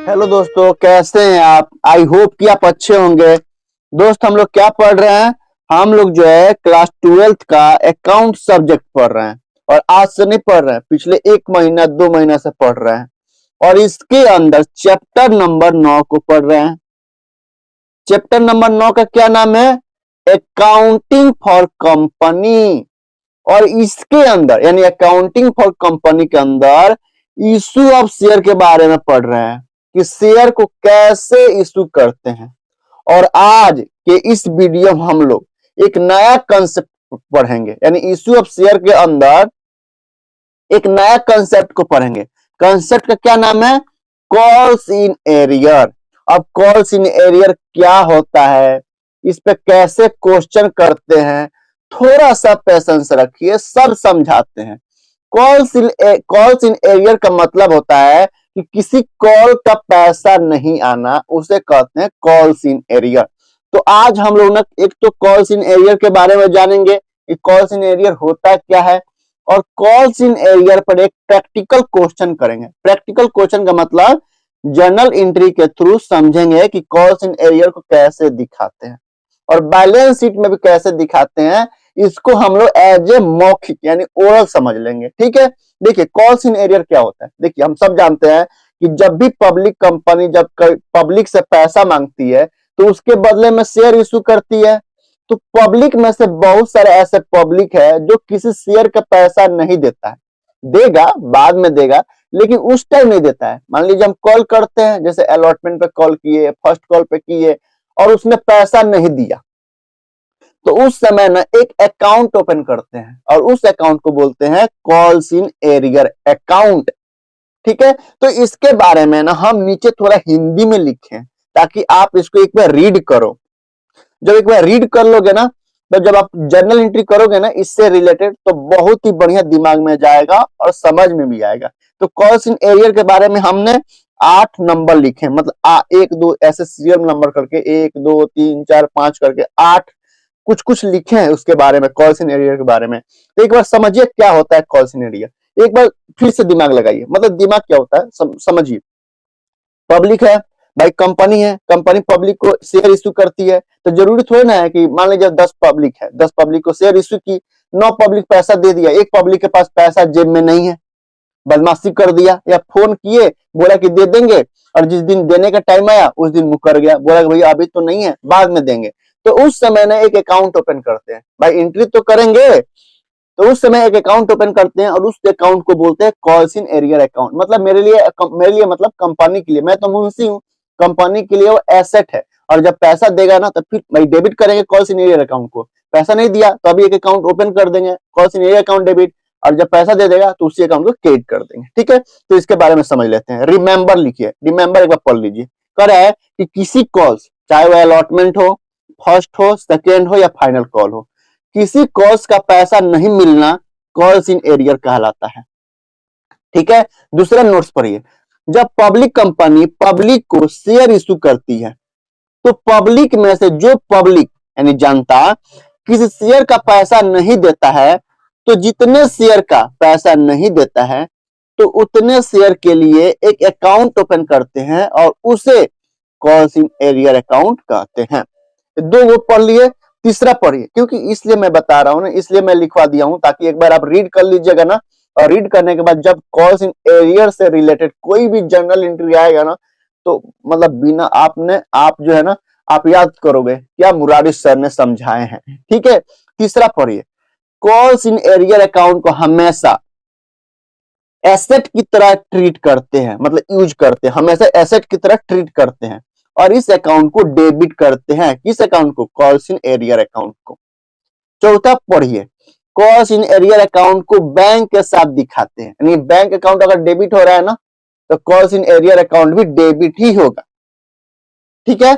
Hello दोस्तों, कैसे हैं आप? आई होप कि आप अच्छे होंगे। दोस्त, हम लोग क्या पढ़ रहे हैं? हम लोग जो है क्लास 12th का अकाउंट सब्जेक्ट पढ़ रहे हैं। और आज से नहीं पढ़ रहे हैं, पिछले 1 महीना 2 महीना से पढ़ रहे हैं। और इसके अंदर चैप्टर नंबर 9 को पढ़ रहे हैं। चैप्टर नंबर 9 का क्या नाम है? Accounting for company. और इसके अंदर यानी अकाउंटिंग फॉर कंपनी के अंदर इशू ऑफ शेयर के बारे में पढ़ रहे हैं कि शेयर को कैसे इशू करते हैं। और आज के इस वीडियो में हम लोग एक नया कंसेप्ट पढ़ेंगे, यानी इशू ऑफ शेयर के अंदर एक नया कंसेप्ट को पढ़ेंगे। कंसेप्ट का क्या नाम है? Calls in arrear. अब कॉल्स इन एरियर क्या होता है, इस पे कैसे क्वेश्चन करते हैं, थोड़ा सा पेशेंस रखिए, सब समझाते हैं। कॉल्स इन एरियर का मतलब होता है कि किसी कॉल का पैसा नहीं आना, उसे कहते हैं कॉल्स इन एरियर। तो आज हम लोग ना एक तो कॉल्स इन एरियर के बारे में जानेंगे कि कॉल्स इन एरियर होता क्या है, और कॉल्स इन एरियर पर एक प्रैक्टिकल क्वेश्चन करेंगे। प्रैक्टिकल क्वेश्चन का मतलब जर्नल एंट्री के थ्रू समझेंगे कि कॉल्स इन एरियर को कैसे दिखाते हैं और बैलेंस शीट में भी कैसे दिखाते हैं। इसको हम लोग एज ए मौखिक यानी ओरल समझ लेंगे। ठीक है, देखिए कॉल्स इन एरियर क्या होता है। देखिए, हम सब जानते हैं कि जब भी पब्लिक कंपनी जब पब्लिक से पैसा मांगती है तो उसके बदले में शेयर इशू करती है। तो पब्लिक में से बहुत सारे ऐसे पब्लिक है जो किसी शेयर का पैसा नहीं देता है। देगा, बाद में देगा, लेकिन उस टाइम नहीं देता है। मान लीजिए हम कॉल करते हैं, जैसे अलॉटमेंट पे कॉल किए, फर्स्ट कॉल पे किए और उसने पैसा नहीं दिया, तो उस समय ना एक अकाउंट ओपन करते हैं और उस अकाउंट को बोलते हैं कॉल्स इन एरियर अकाउंट। ठीक है, तो इसके बारे में ना हम नीचे थोड़ा हिंदी में लिखे ताकि आप इसको एक बार रीड करो। जब एक बार रीड कर लोगे ना, तो जब आप जर्नल एंट्री करोगे ना इससे रिलेटेड, तो बहुत ही बढ़िया दिमाग में जाएगा और समझ में भी आएगा। तो कॉल्स इन एरियर के बारे में हमने 8 नंबर लिखे, मतलब 1 2 ऐसे सीरियल नंबर करके 1 2 3 4 5 करके 8 कुछ कुछ लिखे हैं उसके बारे में, कॉल्स इन एरियर के बारे में। तो एक बार समझिए क्या होता है कॉल्स इन एरियर। एक बार फिर से दिमाग लगाइए, मतलब दिमाग क्या होता है समझिए। पब्लिक है भाई, कंपनी है, कंपनी पब्लिक को शेयर इश्यू करती है। तो जरूरी थोड़ी ना है कि मान लीजिए 10 पब्लिक है, 10 पब्लिक को शेयर इश्यू की, 9 पब्लिक पैसा दे दिया, एक पब्लिक के पास पैसा जेब में नहीं है, बदमाशी कर दिया या फोन किए, बोला कि दे देंगे, और जिस दिन देने का टाइम आया उस दिन मुकर गया, बोला कि भैया अभी तो नहीं है, बाद में देंगे। तो उस समय ना एक अकाउंट ओपन करते हैं, भाई एंट्री तो करेंगे, तो उस समय एक अकाउंट ओपन करते हैं और उस अकाउंट को बोलते हैं कॉल्स इन एरियर अकाउंट। मतलब मेरे लिए मतलब कंपनी के लिए, मैं तो मुंशी हूँ, कंपनी के लिए वो एसेट है। और जब पैसा देगा ना तो फिर भाई डेबिट करेंगे कॉल्स इन एरियर अकाउंट को। पैसा नहीं दिया तो अभी एक अकाउंट ओपन कर देंगे calls in arrear account debit, और जब पैसा दे देगा तो उसी अकाउंट को क्रेडिट कर देंगे। ठीक है, तो इसके बारे में समझ लेते हैं। रिमेंबर लिखिए, रिमेंबर एक बार पढ़ लीजिए। कह रहा है कि किसी कॉल्स, चाहे वो अलॉटमेंट हो, फर्स्ट हो, सेकेंड हो या फाइनल कॉल हो, किसी कॉल्स का पैसा नहीं मिलना कॉल्स इन एरियर कहलाता है। ठीक है, दूसरा नोट्स पढ़िए। जब पब्लिक कंपनी पब्लिक को शेयर इशू करती है, तो पब्लिक में से जो पब्लिक यानी जनता किसी शेयर का पैसा नहीं देता है, तो जितने शेयर का पैसा नहीं देता है तो उतने शेयर के लिए एक अकाउंट ओपन करते हैं और उसे कॉल्स इन एरियर अकाउंट कहते हैं। दो वो पढ़ लिए, तीसरा पढ़िए, क्योंकि इसलिए मैं बता रहा हूं ना, इसलिए मैं लिखवा दिया हूं ताकि एक बार आप रीड कर लीजिएगा ना। और रीड करने के बाद जब कॉल्स इन एरियर से रिलेटेड कोई भी जर्नल एंट्री आएगा ना, तो मतलब बिना आप जो है ना, आप याद करोगे क्या मुरारी सर ने समझाए हैं। ठीक है, तीसरा पढ़िए। कॉल्स इन एरियर अकाउंट को हमेशा एसेट की तरह ट्रीट करते हैं, मतलब यूज करते हैं, हमेशा एसेट की तरह ट्रीट करते हैं। और इस अकाउंट को डेबिट करते हैं, किस अकाउंट को? कॉल्स इन एरियर अकाउंट को। चौथा पढ़िए। कॉल्स इन एरियर अकाउंट को बैंक के साथ दिखाते हैं, यानी बैंक अकाउंट अगर डेबिट हो रहा है ना, तो कॉल्स इन एरियर अकाउंट भी डेबिट ही होगा। ठीक है,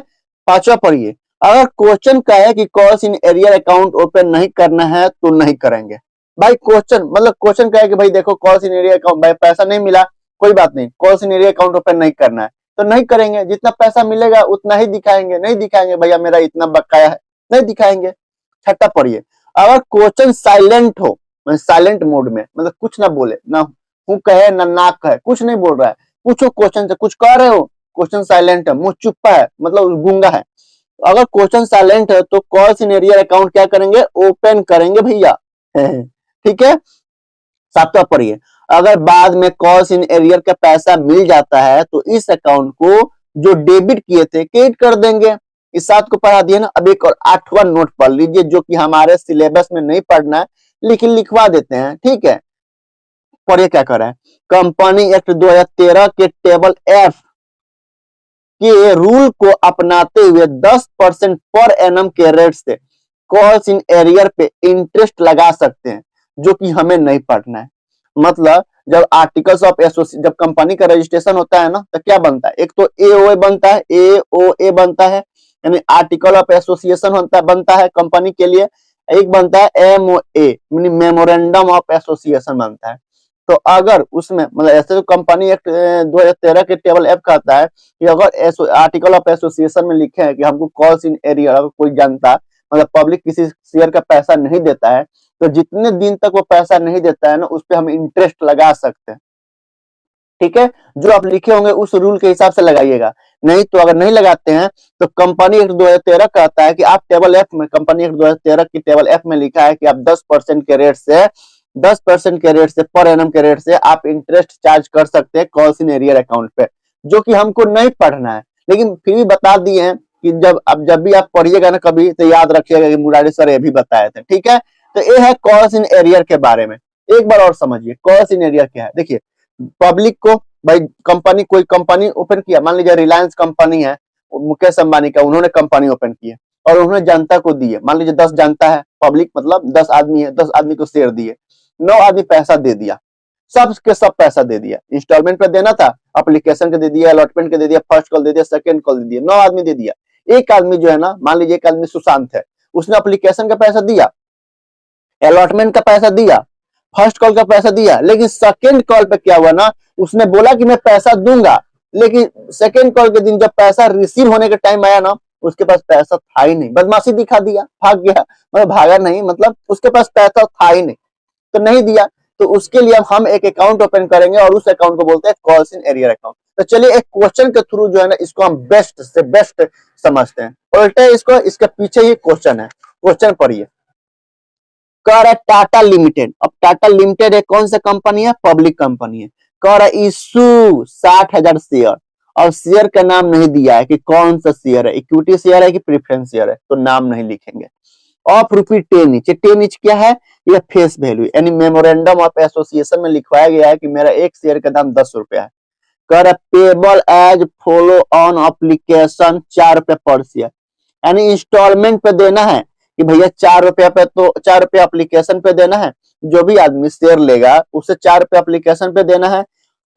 पांचवा पढ़िए। अगर क्वेश्चन का है कि calls in arrear account open नहीं करना है तो नहीं करेंगे। भाई क्वेश्चन मतलब क्वेश्चन का है कि भाई देखो कॉल्स इन एरियर अकाउंट, भाई पैसा नहीं मिला, कोई बात नहीं, calls in arrear account open नहीं करना है तो नहीं करेंगे। जितना पैसा मिलेगा उतना ही दिखाएंगे, नहीं दिखाएंगे भैया मेरा इतना बकाया है, नहीं दिखाएंगे। छठा पढ़िए। अगर क्वेश्चन साइलेंट हो, साइलेंट मोड में, मतलब कुछ ना बोले, ना हूं कहे ना कहे, कुछ नहीं बोल रहा है, पूछो क्वेश्चन से, कुछ कह रहे हो, क्वेश्चन साइलेंट है, मुंह चुप्पा है, मतलब गूंगा है। अगर क्वेश्चन साइलेंट है तो कॉल्स इन एरियर अकाउंट क्या करेंगे, ओपन करेंगे भैया। ठीक है, सातवां पढ़िए, अगर बाद में कॉल्स इन एरियर का पैसा मिल जाता है तो इस अकाउंट को जो डेबिट किए थे क्रेडिट कर देंगे। इस 7 को पढ़ा दिया ना। अब एक और 8वां नोट पढ़ लीजिए, जो कि हमारे सिलेबस में नहीं पढ़ना है लेकिन लिखवा देते हैं, ठीक है। पढ़िए क्या कर रहा है, कंपनी एक्ट 2013 के टेबल एफ के रूल को अपनाते हुए 10% पर एनम के रेट से कॉल्स इन एरियर पे इंटरेस्ट लगा सकते हैं, जो कि हमें नहीं पढ़ना है। मतलब जब आर्टिकल्स ऑफ एसोसिएशन, जब कंपनी का रजिस्ट्रेशन होता है ना, तो क्या बनता है, एक तो एओए बनता है, एओए बनता है, यानी आर्टिकल ऑफ एसोसिएशन बनता है कंपनी के लिए। एक बनता है एमओए, यानी मेमोरेंडम ऑफ एसोसिएशन बनता है। तो अगर उसमें मतलब ऐसे तो कंपनी एक्ट 2013 के टेबल एफ कहता है कि अगर आर्टिकल ऑफ एसोसिएशन में लिखे हैं कि हमको कॉल्स इन एरियर, अगर कोई जनता मतलब पब्लिक किसी शेयर का पैसा नहीं देता है तो जितने दिन तक वो पैसा नहीं देता है ना, उस पर हम इंटरेस्ट लगा सकते हैं। ठीक है, जो आप लिखे होंगे उस रूल के हिसाब से लगाइएगा, नहीं तो अगर नहीं लगाते हैं तो कंपनी एक्ट 2013 कहता है कि आप टेबल एफ में, कंपनी एक्ट 2013 की टेबल एफ में लिखा है कि आप 10% के रेट से, 10% के रेट से, पर एनम के रेट से आप इंटरेस्ट चार्ज कर सकते हैं कॉल्स इन एरियर अकाउंट पे, जो कि हमको नहीं पढ़ना है, लेकिन फिर भी बता दिए हैं कि जब भी आप पढ़िएगा ना कभी, तो याद रखिएगा कि मुरारी सर ये भी बताए थे। ठीक है, तो ये है कॉल्स इन एरियर के बारे में। एक बार और समझिए कॉल्स इन एरियर क्या है। देखिए, पब्लिक को भाई कंपनी, कोई कंपनी ओपन किया, मान लीजिए रिलायंस कंपनी है मुकेश अंबानी का, उन्होंने कंपनी ओपन की है और उन्होंने जनता को दी है, मान लीजिए 10 जनता है, पब्लिक मतलब 10 आदमी है, 10 आदमी को शेयर दिए, 9 आदमी पैसा दे दिया, सब के सब पैसा दे दिया, इंस्टॉलमेंट पे देना था, एप्लीकेशन के दे दिया, अलॉटमेंट के दे दिया, फर्स्ट कॉल दे दिया, सेकंड कॉल दे दिया, 9 आदमी दे दिया। एक आदमी जो है ना, मान लीजिए एक आदमी सुशांत है, उसने एप्लीकेशन का पैसा दिया, अलॉटमेंट का पैसा दिया, फर्स्ट कॉल का पैसा दिया, लेकिन सेकंड कॉल पे क्या हुआ ना, उसने बोला कि मैं पैसा दूंगा, लेकिन सेकंड कॉल के दिन जब पैसा रिसीव होने का टाइम आया ना, उसके पास पैसा था ही नहीं, बदमाशी दिखा दिया, भाग गया, मतलब भागा नहीं, मतलब उसके पास पैसा था ही नहीं, तो नहीं दिया। तो उसके लिए हम एक अकाउंट ओपन करेंगे और उस अकाउंट को बोलते हैं कॉल्स इन एरियर अकाउंट। तो चलिए एक क्वेश्चन के थ्रू जो है ना, इसको हम बेस्ट से बेस्ट समझते हैं, उल्टे इसको, इसके पीछे ही क्वेश्चन है, क्वेश्चन पढ़िए। कह रहा है टाटा लिमिटेड, अब टाटा लिमिटेड एक कौन सा कंपनी है, पब्लिक कंपनी है। कह रहा है इशू 60,000 शेयर, और शेयर का नाम नहीं दिया है कि कौन सा शेयर है, इक्विटी शेयर है कि प्रेफरेंस शेयर है, तो नाम नहीं लिखेंगे। ऑफ रुपी 10 इंच, 10 इंच क्या है, यह फेस वैल्यू, यानी मेमोरेंडम ऑफ एसोसिएशन में लिखवाया गया है कि मेरा एक शेयर का दाम 10 रुपया है। कह रहा payable as follow on application 4 रुपया पर शेयर, यानी इंस्टॉलमेंट पे देना है कि भैया 4 रुपया पे, तो 4 रुपया एप्लीकेशन पे देना है, जो भी आदमी शेयर लेगा उसे 4 रुपया एप्लीकेशन पे देना है।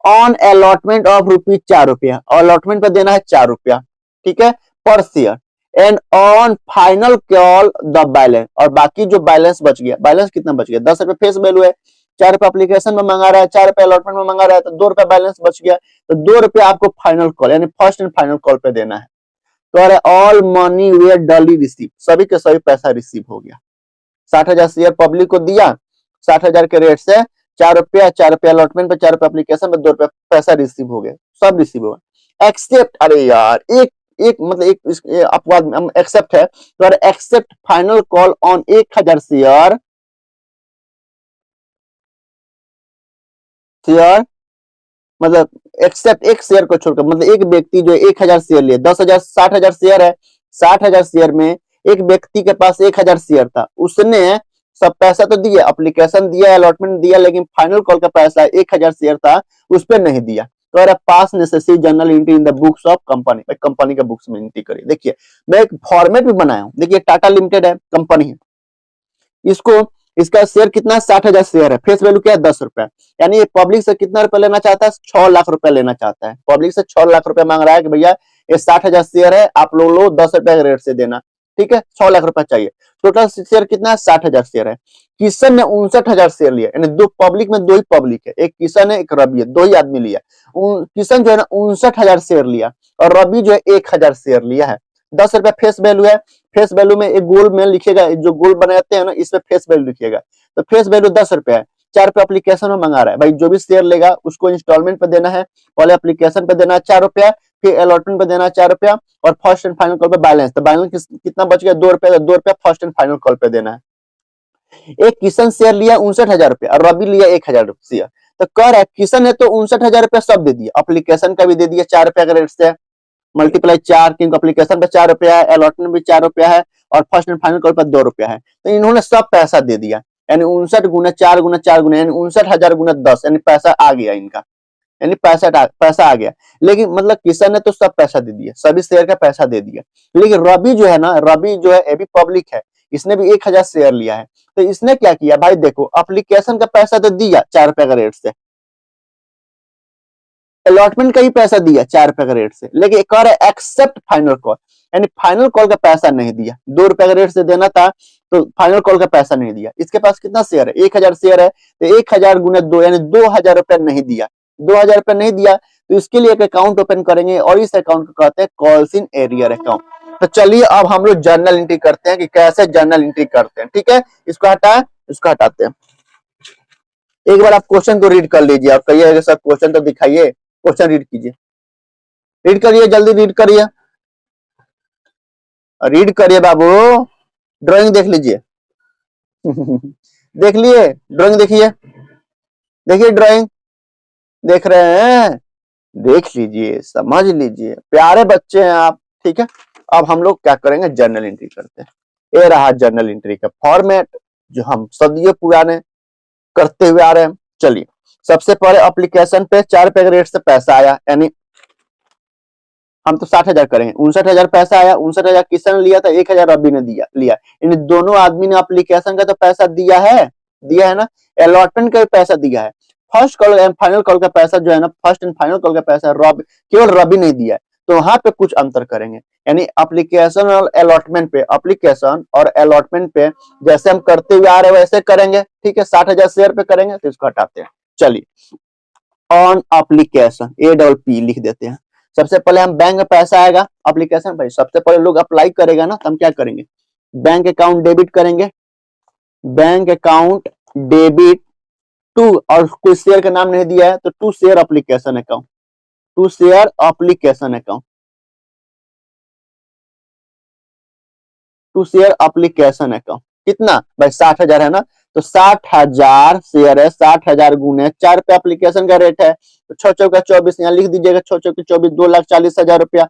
ऑन अलॉटमेंट ऑफ रुपीज 4 रुपया, अलॉटमेंट पे देना है 4 रुपया, ठीक है, पर share. And on final call the balance, और बाकी जो बैलेंस बच गया, बैलेंस कितना बच गया, 10 रुपये फेस वैल्यू है, 4 रुपया एप्लीकेशन में मंगा रहा है, 4 रुपया अलॉटमेंट में मंगा रहा है, तो 2 रुपया बैलेंस बच गया, तो 2 रुपया आपको फाइनल कॉल यानी फर्स्ट एंड फाइनल कॉल पे देना है। तो ऑल मनी वेयर डली रिसीव, सभी के सभी पैसा रिसीव हो गया। 60,000 शेयर पब्लिक को दिया, 60,000 के रेट से 4 रुपया, 4 रुपया अलॉटमेंट पे, 4 रुपया एप्लीकेशन पे, 2 रुपया पैसा रिसीव हो गया, सब रिसीव हो गया। एक्सेप्ट, अरे यार एक एक मतलब एक अपवाद एक्सेप्ट है, तो except final call on 1,000 share, share मतलब एक्सेप्ट एक शेयर को छोड़कर, मतलब एक व्यक्ति जो 1,000 शेयर लिए, 10,000 60,000 शेयर है, 60,000 शेयर में एक व्यक्ति के पास 1,000 शेयर था, उसने सब पैसा तो दिया, एप्लीकेशन दिया, अलॉटमेंट दिया, लेकिन फाइनल कॉल का पैसा 1,000 शेयर था उस पर नहीं दिया। तो पास necessary general entry in the books of company, company के बुक्स में एंट्री करिए। देखिए मैं एक फॉर्मेट भी बनाया हूं, देखिए टाटा लिमिटेड है, कंपनी है, इसको इसका शेयर कितना, 60,000 शेयर है, फेस वैल्यू क्या है, 10 रुपया, यानी ये पब्लिक से कितना रुपया लेना चाहता है, 6 लाख रुपया लेना चाहता है, पब्लिक से 6 लाख रुपया मांग रहा है कि भैया ये 60,000 शेयर है, आप लोग 10 रुपया के रेट से देना, ठीक है, 6 लाख रुपया चाहिए। टोटल शेयर कितना है, 60,000 शेयर है। किशन ने 59,000 शेयर लिया, यानी दो पब्लिक में, दो ही पब्लिक है, एक किशन है एक रवि है, दो ही आदमी लिया। किशन जो है ना 59,000 शेयर लिया और रवि जो है 1,000 शेयर लिया है। 10 रुपया फेस वैल्यू है, फेस वैल्यू में एक गोल में लिखेगा, जो गोल बनाते हैं ना इसमें फेस वैल्यू लिखिएगा, तो फेस वैल्यू 10 रुपया है, 4 रुपया एप्लीकेशन में मंगा रहा है भाई, जो भी शेयर लेगा उसको इंस्टॉलमेंट पे देना है, पहले एप्लीकेशन पे देना है 4 रुपया, फिर अलॉटमेंट पे देना है 4 रुपया, और फर्स्ट एंड फाइनल कॉल पे बैलेंस, तो बैलेंस कितना बच गया 2 रुपया, तो 2 रुपया फर्स्ट एंड फाइनल कॉल पे देना है। एक किशन शेयर लिया 59,000 रुपया और रवि लिया 1,000 शेयर, तो कह रहा है किशन ने तो 59,000 रुपया सब दे दिया, एप्लीकेशन का भी दे दिया 4 रुपया का रेट से, मल्टीप्लाई 4, क्योंकि एप्लीकेशन पे 4 रुपया है, अलॉटमेंट भी 4 रुपया है, और फर्स्ट एंड फाइनल कॉल पर 2 रुपया है, तो इन्होंने सब पैसा दे दिया, यानी 59 गुना 4 यानी 59,000 गुना 10, यानी पैसा आ गया इनका, यानी पैसा आ गया। लेकिन मतलब किशन ने तो सब पैसा दे दिया, सभी शेयर का पैसा दे दिया, लेकिन रवि जो है ना, रवि जो है ये भी पब्लिक है, इसने भी 1,000 शेयर लिया है, तो इसने क्या किया भाई, देखो एप्लीकेशन का पैसा तो दिया 4 रुपया का रेट से, अलॉटमेंट का ही पैसा दिया 4 रुपया का रेट से, लेकिन कह रहा है एक्सेप्ट फाइनल कॉल, यानी फाइनल कॉल का पैसा नहीं दिया, 2 रुपया का रेट से देना था तो फाइनल कॉल का पैसा नहीं दिया। इसके पास कितना शेयर है, 1,000 शेयर है, तो 1,000 गुना 2 यानी 2,000 रुपया नहीं दिया, 2,000 रुपया नहीं दिया, तो इसके लिए एक अकाउंट ओपन करेंगे और इस अकाउंट को कहते हैं कॉल्स इन एरियर अकाउंट। तो चलिए अब हम लोग जर्नल एंट्री करते हैं कि कैसे जर्नल एंट्री करते हैं, ठीक है, इसको हटाए, इसको हटाते हैं। एक बार आप क्वेश्चन को रीड कर लीजिए, आप कहिए सर क्वेश्चन तो दिखाइए, क्वेश्चन रीड कीजिए, रीड करिए, जल्दी रीड करिए, रीड करिए बाबू, ड्राइंग देख लीजिए देख लिए ड्राइंग, देखिए देखिए ड्राइंग देख रहे हैं, देख लीजिए, समझ लीजिए, प्यारे बच्चे हैं आप, ठीक है। अब हम लोग क्या करेंगे, जर्नल एंट्री करते हैं। ये रहा जर्नल एंट्री का फॉर्मेट जो हम सदियों पुराने करते हुए आ रहे हैं। चलिए सबसे पहले एप्लीकेशन पे 4 रुपए के रेट से पैसा आया, यानी हम तो 60,000 करेंगे, 59,000 पैसा आया, 59,000 किशन ने लिया था, 1,000 रवि ने लिया, इन दोनों आदमी ने एप्लीकेशन का तो पैसा दिया है ना, अलॉटमेंट का भी पैसा दिया है, first call and final call का पैसा जो है ना, फर्स्ट एंड फाइनल कॉल का पैसा केवल रवि नहीं दिया है, तो वहां पे कुछ अंतर करेंगे, यानी एप्लीकेशन और अलॉटमेंट पे, एप्लीकेशन और अलॉटमेंट पे जैसे हम करते हुए आ रहे हैं वैसे करेंगे, ठीक है, 60,000 शेयर पे करेंगे, तो इसको हटाते हैं। चलिए ऑन एप्लीकेशन APP लिख देते हैं। सबसे पहले हम बैंक में पैसा आएगा एप्लीकेशन भाई, सबसे पहले लोग अप्लाई करेगा ना, तो हम क्या करेंगे, बैंक अकाउंट डेबिट करेंगे, बैंक अकाउंट डेबिट टू, और कोई शेयर का नाम नहीं दिया है तो to share application account, to share application account, to share application account कितना भाई 60,000 है ना, तो 60,000 शेयर है, 60,000 गुने 4 रुपया एप्लीकेशन का रेट है, तो 6 चौका 24, यहाँ लिख दीजिएगा 6 चौकी 24, 2,40,000 रुपया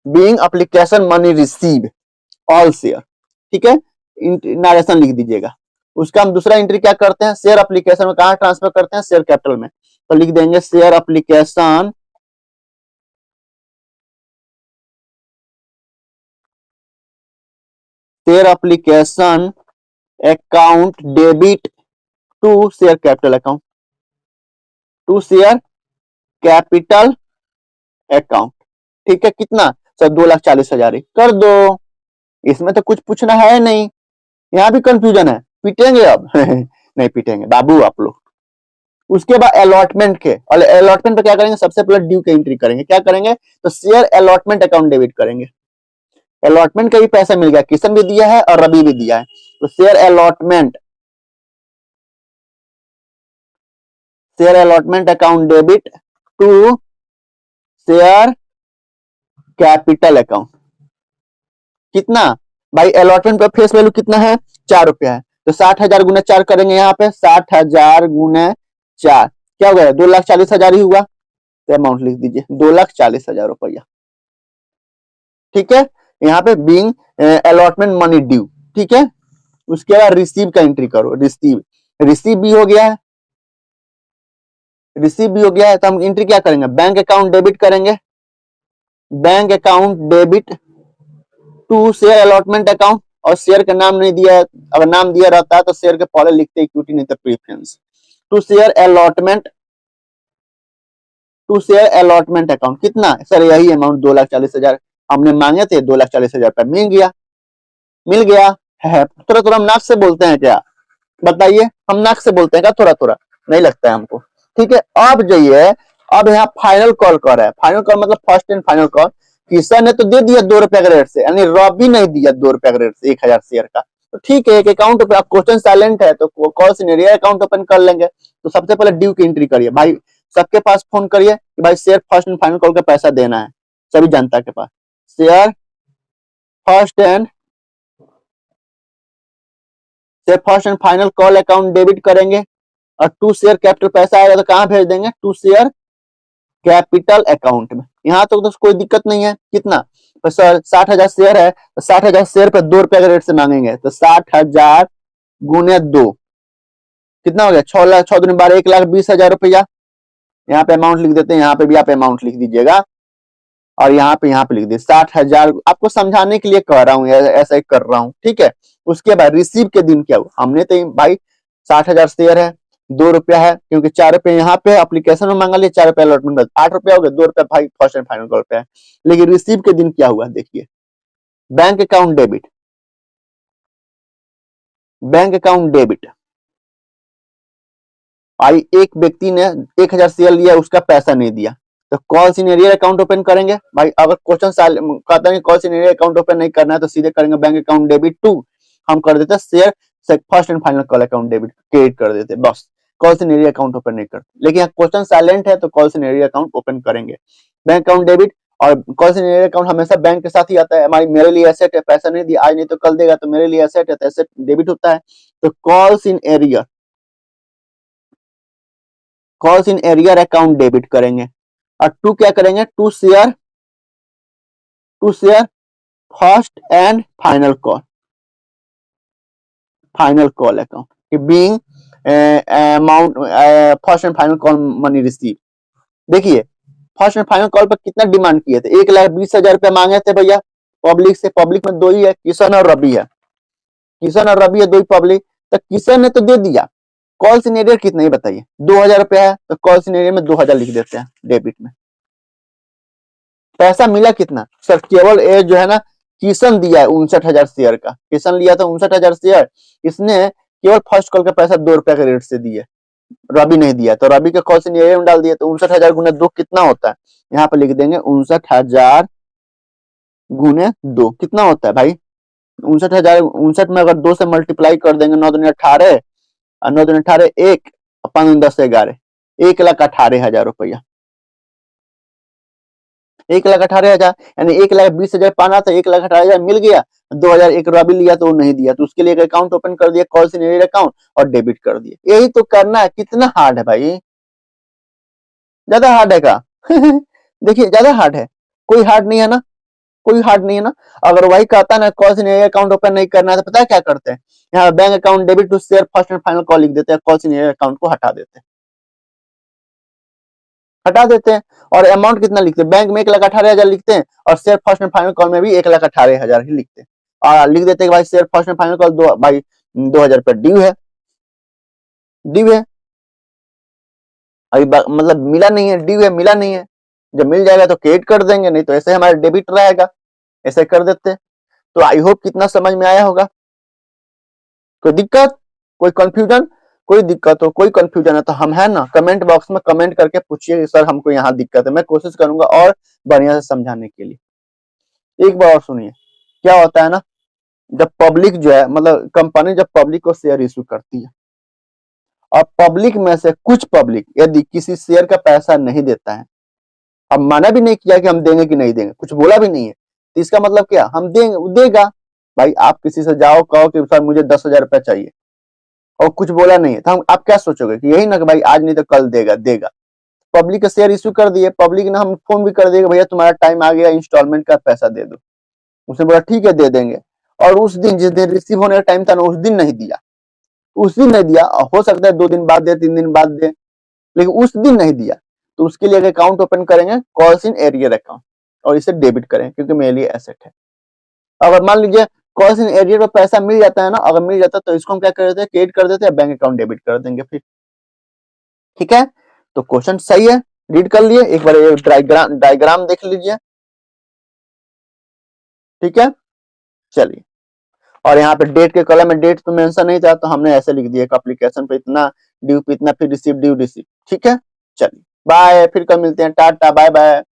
being application money receive all share, ठीक है, नारेशन लिख दीजिएगा। उसका हम दूसरा एंट्री क्या करते हैं, शेयर एप्लीकेशन में कहा ट्रांसफर करते हैं, शेयर कैपिटल में, तो लिख देंगे share application account debit to share capital account, to share capital account, ठीक है, कितना सर 2,40,000 कर दो, इसमें तो कुछ पूछना है नहीं, यहाँ भी कंफ्यूजन है, पीटेंगे अब नहीं पीटेंगे बाबू आप लोग। उसके बाद अलॉटमेंट के, और अलॉटमेंट पे क्या करेंगे, सबसे पहले ड्यू की एंट्री करेंगे, क्या करेंगे, तो शेयर अलॉटमेंट अकाउंट डेबिट करेंगे, अलॉटमेंट का भी पैसा मिल गया, किशन भी दिया है और रवि भी दिया है, तो share allotment account debit to share capital account, कितना भाई अलॉटमेंट पे फेस वैल्यू कितना है 4 रुपया है, तो 60,000 गुना 4 करेंगे, यहाँ पे 60,000 गुना 4 क्या हो गया, 2,40,000 ही हुआ, तो अमाउंट लिख दीजिए 2,40,000 रुपया, ठीक है। यहाँ पे बीइंग अलॉटमेंट मनी ड्यू, ठीक है। उसके बाद रिसीव का एंट्री करो, रिसीव भी हो गया है, रिसीव भी हो गया है, तो हम एंट्री क्या करेंगे, बैंक अकाउंट डेबिट करेंगे, bank account debit to share allotment account, और शेयर का नाम नहीं दिया है, अगर नाम दिया रहता है तो शेयर के पहले लिखते इक्विटी नहीं तो preference, to share allotment account, कितना सर यही अमाउंट 2,40,000 हमने मांगे थे, 2,40,000 रुपया मिल गया है। थोड़ा थोड़ा हम नाक से बोलते हैं क्या, बताइए, हम नाक से बोलते हैं क्या, थोड़ा थोड़ा नहीं लगता है हमको, ठीक है। अब जाइए, अब यहाँ फाइनल कॉल कर है, फाइनल कॉल मतलब first and final call, Kishan ने तो दे दिया 2 रुपया के रेट से, यानी रवि नहीं दिया 2 रुपया के रेट से 1,000 शेयर का, तो ठीक है, एक अकाउंट पे क्वेश्चन साइलेंट है तो calls in arrear account open कर लेंगे। तो सबसे पहले ड्यू की एंट्री करिए भाई, सबके पास फोन करिए कि भाई share first and final call का पैसा देना है, सभी जनता के पास share first and final call account debit करेंगे, और टू शेयर कैपिटल पैसा आएगा तो कहां भेज देंगे, टू शेयर कैपिटल अकाउंट में। यहाँ तक तो कोई दिक्कत नहीं है। कितना तो सर 60,000 शेयर है, तो 60,000 शेयर पे 2 रुपए के रेट से मांगेंगे, तो 60,000 गुने 2 कितना हो गया, 6 लाख, 6 दूनी 12, 1,20,000 रुपया। यहाँ पे अमाउंट लिख देते हैं, यहाँ पे भी आप अमाउंट लिख दीजिएगा, और यहाँ पे लिख दिए 60,000। आपको समझाने के लिए कह रहा हूँ, ऐसा ही कर रहा हूँ, ठीक है। उसके बाद रिसीव के दिन क्या हुआ, हमने तो भाई 60,000 शेयर है, 2 रुपया है, क्योंकि 4 रुपए यहाँ पे एप्लीकेशन में मांगा लिया, 4 रुपया अलॉटमेंट, 8 रुपया हो गया, 2 रुपया भाई फर्स्ट एंड फाइनल कॉल पे है। लेकिन रिसीव के दिन क्या हुआ देखिए, bank account debit, bank account debit आई, एक व्यक्ति ने 1,000 शेयर लिया, उसका पैसा नहीं दिया, तो calls in arrear account open करेंगे भाई। अगर क्वेश्चन कहता है calls in arrear account open नहीं करना है, तो सीधे करेंगे बैंक अकाउंट डेबिट टू, हम कर देते share first and final call account debit create कर देते, बस calls in arrear account open नहीं करते। लेकिन यहाँ क्वेश्चन साइलेंट है तो calls in arrear account open करेंगे, बैंक अकाउंट डेबिट। और कॉल्स इन एरिया अकाउंट हमेशा बैंक के साथ ही आता है, हमारी मेरे लिए एसेट है, पैसा नहीं दिया आज नहीं तो कल देगा, तो मेरे लिए एसेट है, तो एसेट डेबिट होता है। तो calls in arrear account debit करेंगे, और टू क्या करेंगे, to share first and final call account being amount first and final call money receive. देखिए फर्स्ट एंड फाइनल कॉल पर कितना डिमांड किए थे, 1,20,000 रुपया मांगे थे भैया पब्लिक से। पब्लिक में दो ही है, किशन और रवि है, दो ही पब्लिक, तो किशन ने तो दे दिया। कॉल सिनेरियर कितना ही बताइए, 2,000 रुपया है, तो कॉल सिनेरियर में 2,000 लिख देते हैं डेबिट में। पैसा मिला कितना सर, केवल ये जो है ना किशन दिया है 59,000 शेयर का, किशन लिया था 59,000 शेयर, इसने केवल फर्स्ट कॉल का पैसा 2 रुपया के रेट से दिया, रवि नहीं दिया, तो रवि का कॉल सिनेरियर में डाल दिया, तो 59,000 गुना 2 कितना होता है, यहाँ पे लिख देंगे 59,000 गुने 2 कितना होता है भाई, 59,000, 59 में अगर 2 से मल्टीप्लाई कर देंगे, 9 दूनी 18, और 9 दूनी 18 1, 5 10 11, 1,18,000 रुपया, 1,18,000, यानी 1,20,000 पाना था, 1,18,000 मिल गया। 2,000 एक रवि लिया तो वो नहीं दिया, तो उसके लिए एक अकाउंट ओपन कर दिया, कॉल सिनेरियर अकाउंट, और डेबिट कर दिया। यही तो करना है, कितना हार्ड है भाई, ज्यादा हार्ड है का देखिए ज्यादा हार्ड है, कोई हार्ड नहीं है ना, कोई हार्ड नहीं है ना। अगर वही कहता है ना कॉल सिनेरियर अकाउंट ओपन नहीं करना है, तो पता है क्या करते हैं, यहाँ bank account debit to share first and final call लिख देते हैं, कॉल सिनेरियर अकाउंट को हटा देते हैं, और अमाउंट कितना लिखते हैं, बैंक में 1,18,000 लिखते हैं, और share first and final call में भी 1,18,000 ही लिखते हैं, और लिख देते हैं भाई share first and final call दो भाई 2,000 रुपया ड्यू है, अभी मतलब मिला नहीं है, ड्यू है, मिला नहीं है, जब मिल जाएगा तो क्रेडिट कर देंगे, नहीं तो ऐसे हमारा डेबिट रहेगा, ऐसे कर देते हैं। तो आई होप कितना समझ में आया होगा। कोई दिक्कत, कोई कंफ्यूजन, कोई दिक्कत हो, कोई कंफ्यूजन है तो हम है ना कमेंट बॉक्स में कमेंट करके पूछिए सर हमको यहाँ दिक्कत है, मैं कोशिश करूंगा और बढ़िया से समझाने के लिए। एक बार और सुनिए, क्या होता है ना, जब पब्लिक जो है मतलब कंपनी जब पब्लिक को शेयर इशू करती है, और पब्लिक में से कुछ पब्लिक यदि किसी शेयर का पैसा नहीं देता है, अब माना भी नहीं किया कि हम देंगे कि नहीं देंगे, कुछ बोला भी नहीं है, तो इसका मतलब क्या, हम देंगे, वो देगा। भाई आप किसी से जाओ कहो कि सर मुझे 10,000 रुपया चाहिए, और कुछ बोला नहीं है, तो हम आप क्या सोचोगे कि यही ना कि भाई आज नहीं तो कल देगा। पब्लिक का शेयर इशू कर दिए, पब्लिक ने हम फोन भी कर दिया भैया तुम्हारा टाइम आ गया, इंस्टॉलमेंट का पैसा दे दो, उसने बोला ठीक है दे देंगे, और उस दिन जिस दिन रिसीव होने का टाइम था ना उस दिन नहीं दिया, हो सकता है 2 दिन बाद दे, 3 दिन बाद दे, लेकिन उस दिन नहीं दिया, तो उसके लिए अकाउंट ओपन करेंगे कॉल्स इन एरियर अकाउंट, और इसे डेबिट करें क्योंकि मेरे लिए एसेट है। अगर मान लीजिए कॉल्स इन एरियर पर पैसा मिल जाता है ना, अगर मिल जाता है तो इसको हम क्या कर देते हैं, क्रेडिट कर देते हैं, बैंक अकाउंट डेबिट कर देंगे फिर, ठीक है। तो क्वेश्चन सही है, रीड कर लिए एक बार, डायग्राम देख लीजिए, ठीक है। चलिए, और यहाँ पे डेट के कॉलम में डेट तो मेंशन नहीं था, तो हमने ऐसे लिख दिया एप्लीकेशन पे इतना ड्यू पे इतना, फिर रिसीव ड्यू रिसीव, ठीक है। चलिए बाय, फिर कल मिलते हैं, टाटा बाय बाय।